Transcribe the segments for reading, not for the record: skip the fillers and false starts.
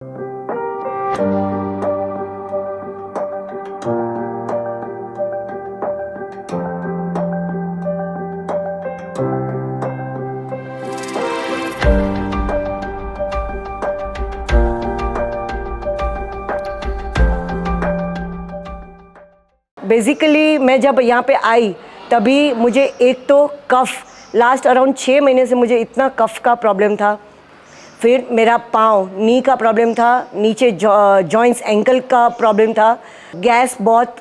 Basically मैं जब यहाँ पे आई तभी मुझे एक तो कफ़ लास्ट अराउंड 6 महीने से मुझे इतना कफ़ का प्रॉब्लम था। फिर मेरा पाँव नी का प्रॉब्लम था, नीचे जॉइंट्स एंकल का प्रॉब्लम था, गैस बहुत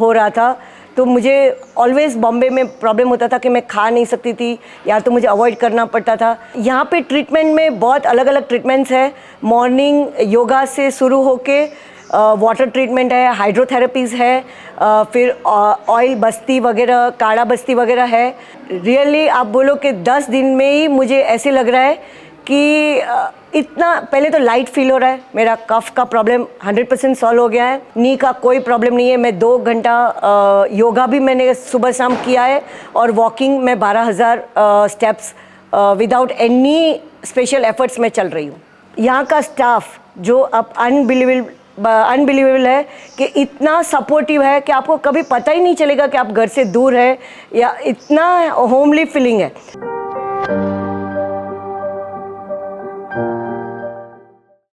हो रहा था। तो मुझे ऑलवेज़ बॉम्बे में प्रॉब्लम होता था कि मैं खा नहीं सकती थी या तो मुझे अवॉइड करना पड़ता था। यहाँ पे ट्रीटमेंट में बहुत अलग अलग ट्रीटमेंट्स है। मॉर्निंग योगा से शुरू होके वाटर ट्रीटमेंट है, हाइड्रोथेरेपीज़ है, फिर ऑयल बस्ती वगैरह, काढ़ा बस्ती वगैरह है। रियली आप बोलो कि 10 दिन में ही मुझे ऐसे लग रहा है कि इतना पहले तो लाइट फील हो रहा है। मेरा कफ का प्रॉब्लम 100% सॉल्व हो गया है। नी का कोई प्रॉब्लम नहीं है। मैं 2 घंटा योगा भी मैंने सुबह शाम किया है और वॉकिंग में 12,000 steps without any special efforts में चल रही हूँ। यहाँ का स्टाफ जो अब अनबिलीवेबल है कि इतना सपोर्टिव है कि आपको कभी पता ही नहीं चलेगा कि आप घर से दूर है या इतना होमली फीलिंग है।